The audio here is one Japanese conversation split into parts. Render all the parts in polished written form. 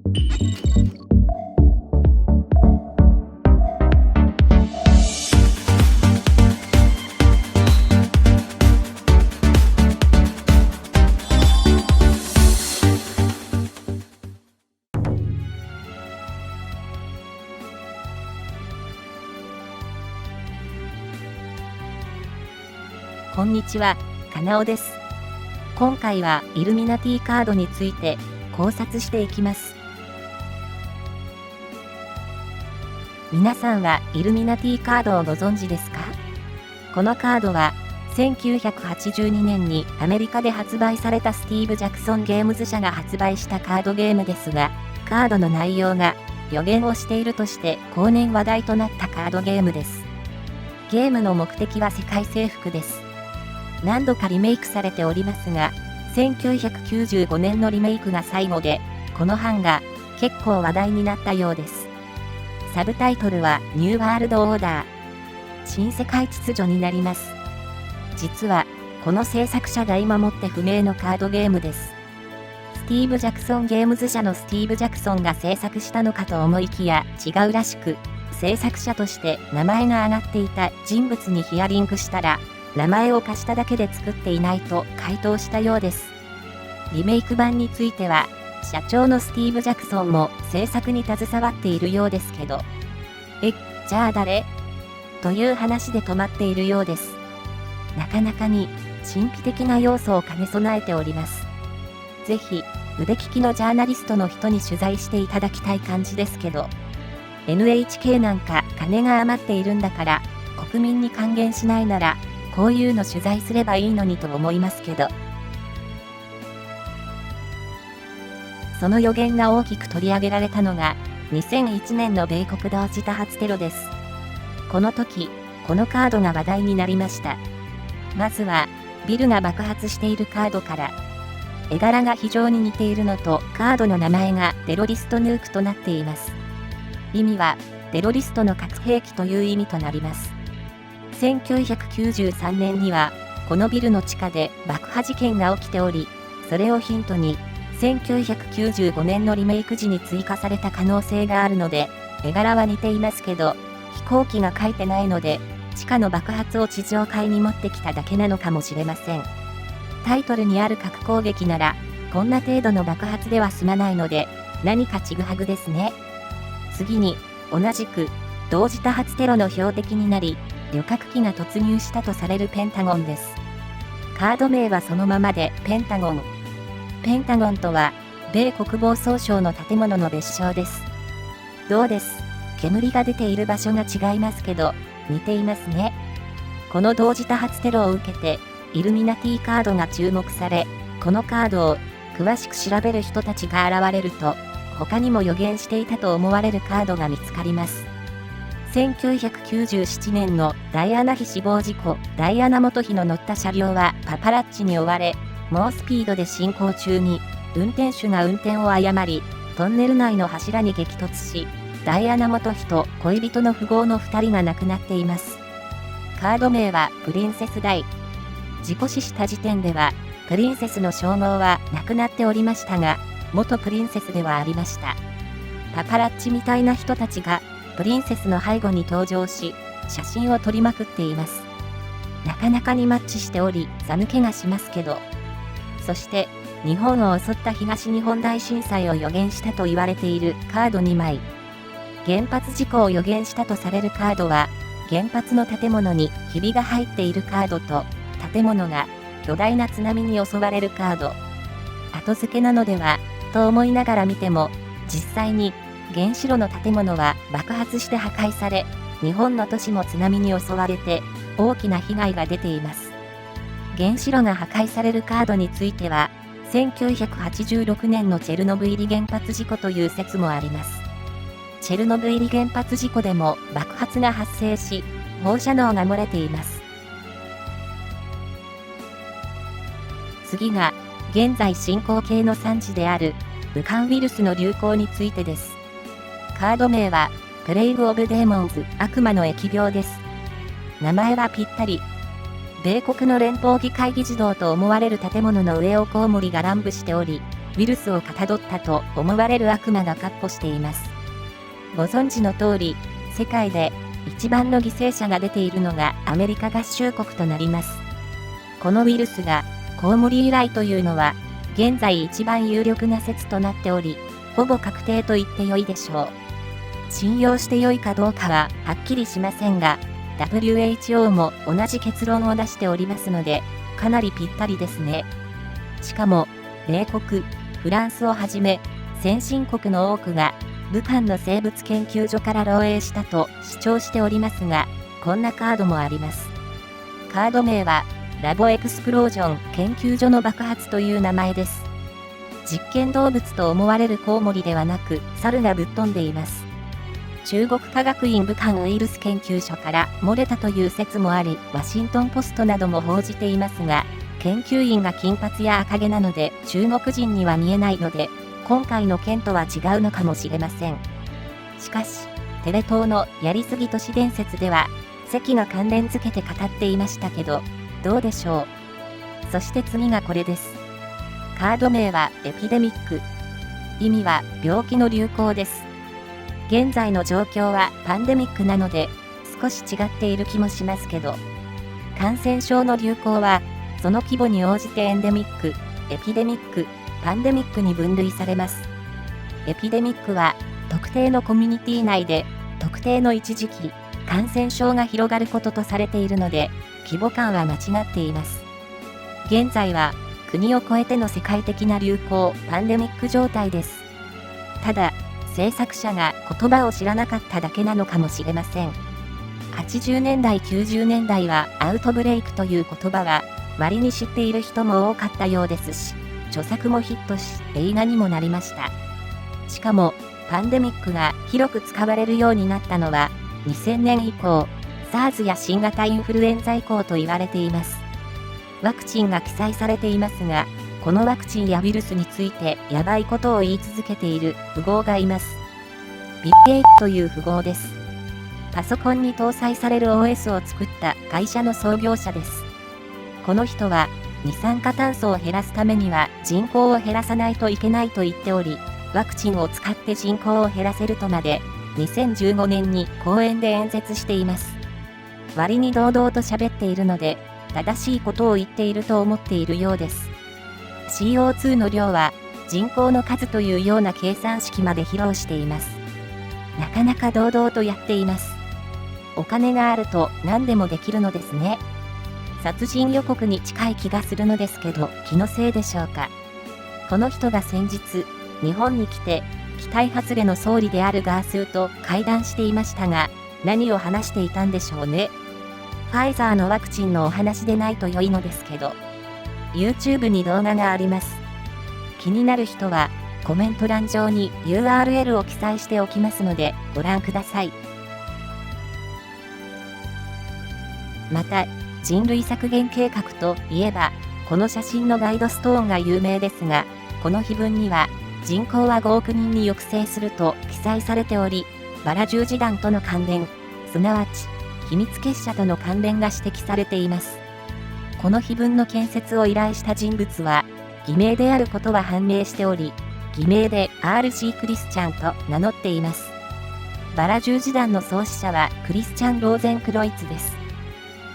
こんにちは、かなおです。今回はイルミナティカードについて考察していきます。皆さんはイルミナティカードをご存知ですか？このカードは1982年にアメリカで発売されたスティーブ・ジャクソン・ゲームズ社が発売したカードゲームですが、カードの内容が予言をしているとして後年話題となったカードゲームです。ゲームの目的は世界征服です。何度かリメイクされておりますが、1995年のリメイクが最後で、この版が結構話題になったようです。サブタイトルはニューワールドオーダー。新世界秩序になります。実は、この制作者が今もって不明のカードゲームです。スティーブ・ジャクソン・ゲームズ社のスティーブ・ジャクソンが制作したのかと思いきや違うらしく、制作者として名前が挙がっていた人物にヒアリングしたら、名前を貸しただけで作っていないと回答したようです。リメイク版については、社長のスティーブ・ジャクソンも制作に携わっているようですけど、じゃあ誰？という話で止まっているようです。なかなかに神秘的な要素を兼ね備えております。ぜひ、腕利きのジャーナリストの人に取材していただきたい感じですけど、NHK なんか金が余っているんだから、国民に還元しないなら、こういうの取材すればいいのにと思いますけど。その予言が大きく取り上げられたのが、2001年の米国同時多発テロです。この時、このカードが話題になりました。まずは、ビルが爆発しているカードから、絵柄が非常に似ているのと、カードの名前がテロリストヌークとなっています。意味は、テロリストの核兵器という意味となります。1993年には、このビルの地下で爆破事件が起きており、それをヒントに、1995年のリメイク時に追加された可能性があるので、絵柄は似ていますけど、飛行機が書いてないので、地下の爆発を地上階に持ってきただけなのかもしれません。タイトルにある核攻撃なら、こんな程度の爆発では済まないので、何かちぐはぐですね。次に、同じく、同時多発テロの標的になり、旅客機が突入したとされるペンタゴンです。カード名はそのままでペンタゴン。ペンタゴンとは、米国防総省の建物の別称です。どうです？煙が出ている場所が違いますけど、似ていますね。この同時多発テロを受けて、イルミナティカードが注目され、このカードを詳しく調べる人たちが現れると、他にも予言していたと思われるカードが見つかります。1997年のダイアナ妃死亡事故、ダイアナ元妃の乗った車両はパパラッチに追われ、猛スピードで進行中に、運転手が運転を誤り、トンネル内の柱に激突し、ダイアナ元妃と恋人の富豪の2人が亡くなっています。カード名はプリンセスダイ。事故死した時点では、プリンセスの称号はなくなっておりましたが、元プリンセスではありました。パパラッチみたいな人たちが、プリンセスの背後に登場し、写真を撮りまくっています。なかなかにマッチしており、寒気がしますけど。そして、日本を襲った東日本大震災を予言したと言われているカード2枚。原発事故を予言したとされるカードは、原発の建物にひびが入っているカードと、建物が巨大な津波に襲われるカード。後付けなのでは、と思いながら見ても、実際に、原子炉の建物は爆発して破壊され、日本の都市も津波に襲われて、大きな被害が出ています。原子炉が破壊されるカードについては、1986年のチェルノブイリ原発事故という説もあります。チェルノブイリ原発事故でも爆発が発生し、放射能が漏れています。次が、現在進行形の産地である、武漢ウイルスの流行についてです。カード名は、プレイグ・オブ・デーモンズ、悪魔の疫病です。名前はぴったり。米国の連邦議会議事堂と思われる建物の上をコウモリが乱舞しており、ウイルスをかたどったと思われる悪魔が闊歩しています。ご存知の通り、世界で一番の犠牲者が出ているのがアメリカ合衆国となります。このウイルスがコウモリ由来というのは、現在一番有力な説となっており、ほぼ確定と言ってよいでしょう。信用してよいかどうかははっきりしませんが、WHO も同じ結論を出しておりますので、かなりぴったりですね。しかも、米国、フランスをはじめ、先進国の多くが、武漢の生物研究所から漏洩したと主張しておりますが、こんなカードもあります。カード名は、ラボエクスプロージョン研究所の爆発という名前です。実験動物と思われるコウモリではなく、猿がぶっ飛んでいます。中国科学院武漢ウイルス研究所から漏れたという説もあり、ワシントンポストなども報じていますが、研究員が金髪や赤毛なので中国人には見えないので、今回の件とは違うのかもしれません。しかし、テレ東のやりすぎ都市伝説では、関が関連付けて語っていましたけど、どうでしょう。そして次がこれです。カード名はエピデミック。意味は病気の流行です。現在の状況はパンデミックなので少し違っている気もしますけど、感染症の流行はその規模に応じてエンデミック、エピデミック、パンデミックに分類されます。エピデミックは特定のコミュニティ内で特定の一時期、感染症が広がることとされているので、規模感は間違っています。現在は国を越えての世界的な流行、パンデミック状態です。ただ、制作者が言葉を知らなかっただけなのかもしれません。80年代、90年代はアウトブレイクという言葉は割に知っている人も多かったようですし、著作もヒットし映画にもなりました。しかも、パンデミックが広く使われるようになったのは2000年以降、SARS や新型インフルエンザ以降と言われています。ワクチンが記載されていますが、このワクチンやウイルスについてやばいことを言い続けている富豪がいます。ビル・ゲイツという富豪です。パソコンに搭載される OS を作った会社の創業者です。この人は二酸化炭素を減らすためには人口を減らさないといけないと言っており、ワクチンを使って人口を減らせるとまで2015年に講演で演説しています。割に堂々と喋っているので、正しいことを言っていると思っているようです。CO2 の量は人口の数というような計算式まで披露しています。なかなか堂々とやっています。お金があると何でもできるのですね。殺人予告に近い気がするのですけど、気のせいでしょうか。この人が先日、日本に来て、期待外れの総理であるガースーと会談していましたが、何を話していたんでしょうね。ファイザーのワクチンのお話でないと良いのですけど、YouTube に動画があります。気になる人はコメント欄上に URL を記載しておきますのでご覧ください。また、人類削減計画といえば、この写真のガイドストーンが有名ですが、この碑文には人口は5億人に抑制すると記載されており、バラ十字団との関連、すなわち秘密結社との関連が指摘されています。この碑文の建設を依頼した人物は、偽名であることは判明しており、偽名で R.C. クリスチャンと名乗っています。バラ十字団の創始者はクリスチャン・ローゼンクロイツです。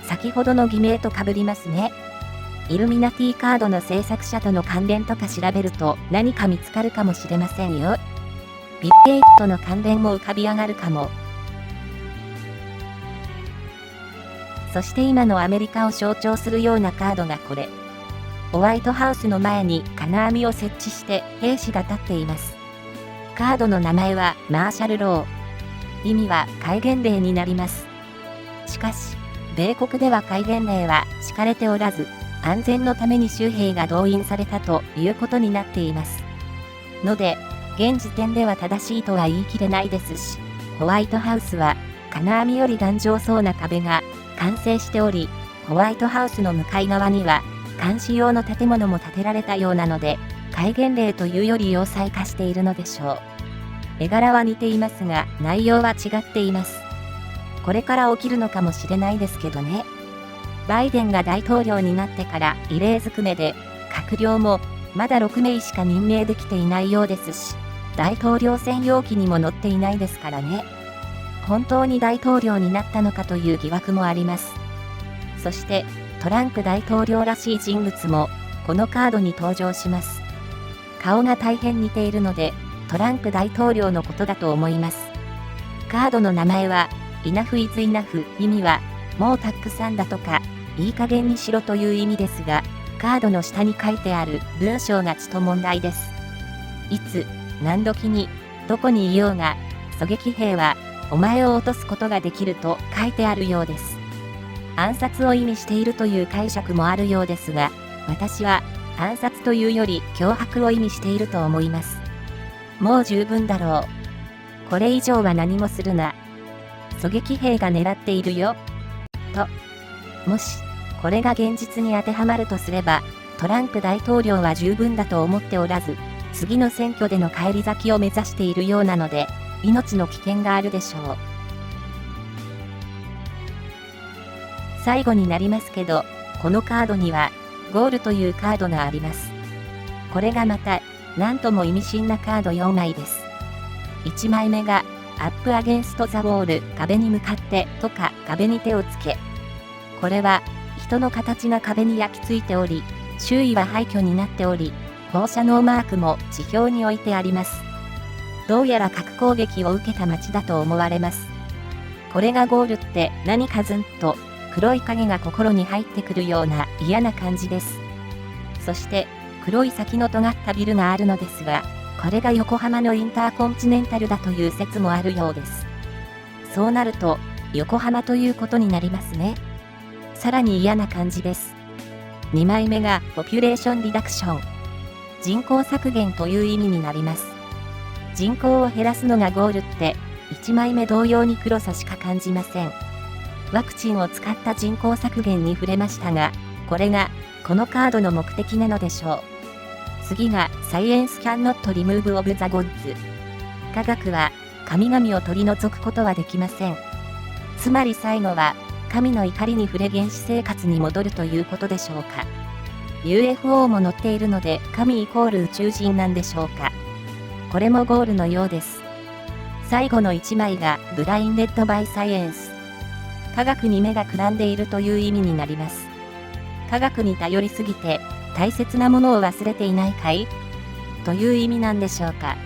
先ほどの偽名と被りますね。イルミナティカードの制作者との関連とか調べると何か見つかるかもしれませんよ。ビル・ゲイツとの関連も浮かび上がるかも。そして今のアメリカを象徴するようなカードがこれ。ホワイトハウスの前に金網を設置して兵士が立っています。カードの名前はマーシャル・ロー。意味は戒厳令になります。しかし、米国では戒厳令は敷かれておらず、安全のために州兵が動員されたということになっています。ので、現時点では正しいとは言い切れないですし、ホワイトハウスは金網より頑丈そうな壁が完成しており、ホワイトハウスの向かい側には監視用の建物も建てられたようなので、戒厳令というより要塞化しているのでしょう。絵柄は似ていますが、内容は違っています。これから起きるのかもしれないですけどね。バイデンが大統領になってから異例ずくめで、閣僚もまだ6名しか任命できていないようですし、大統領専用機にも乗っていないですからね。本当に大統領になったのかという疑惑もあります。そしてトランプ大統領らしい人物もこのカードに登場します。顔が大変似ているのでトランプ大統領のことだと思います。カードの名前はEnough is Enough、意味はもうたくさんだとかいい加減にしろという意味ですが、カードの下に書いてある文章がちと問題です。いつ何時にどこにいようが狙撃兵はお前を落とすことができると書いてあるようです。暗殺を意味しているという解釈もあるようですが、私は暗殺というより脅迫を意味していると思います。もう十分だろう。これ以上は何もするな。狙撃兵が狙っているよ。と。もし、これが現実に当てはまるとすれば、トランプ大統領は十分だと思っておらず、次の選挙での返り咲きを目指しているようなので、命の危険があるでしょう。最後になりますけど、このカードには、ゴールというカードがあります。これがまた、なんとも意味深なカード4枚です。1枚目が、アップアゲンストザウォール、壁に向かってとか壁に手をつけ。これは、人の形が壁に焼き付いており、周囲は廃墟になっており、放射能マークも地表に置いてあります。どうやら核攻撃を受けた町だと思われます。これがゴールって何かずんと黒い影が心に入ってくるような嫌な感じです。そして黒い先の尖ったビルがあるのですが、これが横浜のインターコンチネンタルだという説もあるようです。そうなると横浜ということになりますね。さらに嫌な感じです。2枚目がポピュレーションリダクション。人口削減という意味になります。人口を減らすのがゴールって1枚目同様に黒さしか感じません。ワクチンを使った人口削減に触れましたが、これがこのカードの目的なのでしょう。次がサイエンスキャンノットリムーブオブザゴッズ。科学は神々を取り除くことはできません。つまり最後は神の怒りに触れ原始生活に戻るということでしょうか。UFO も乗っているので神イコール宇宙人なんでしょうか。これもゴールのようです。最後の1枚がブラインデッドバイサイエンス。科学に目がくらんでいるという意味になります。科学に頼りすぎて大切なものを忘れていないかいという意味なんでしょうか。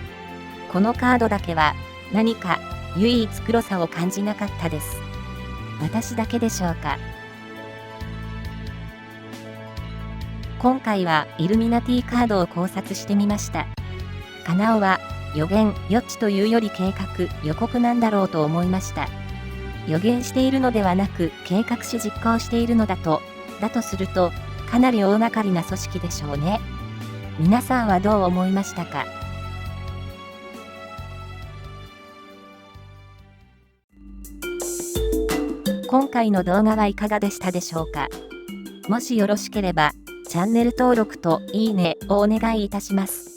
このカードだけは何か唯一黒さを感じなかったです。私だけでしょうか。今回はイルミナティカードを考察してみました。カナオは予言、予知というより計画、予告なんだろうと思いました。予言しているのではなく計画し実行しているのだとするとかなり大掛かりな組織でしょうね。皆さんはどう思いましたか？今回の動画はいかがでしたでしょうか？もしよろしければチャンネル登録といいねをお願いいたします。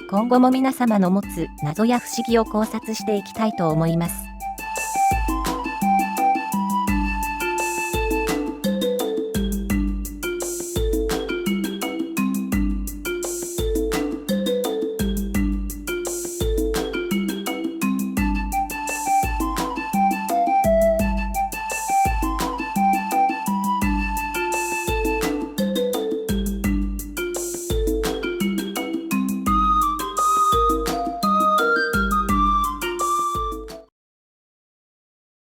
今後も皆様の持つ謎や不思議を考察していきたいと思います。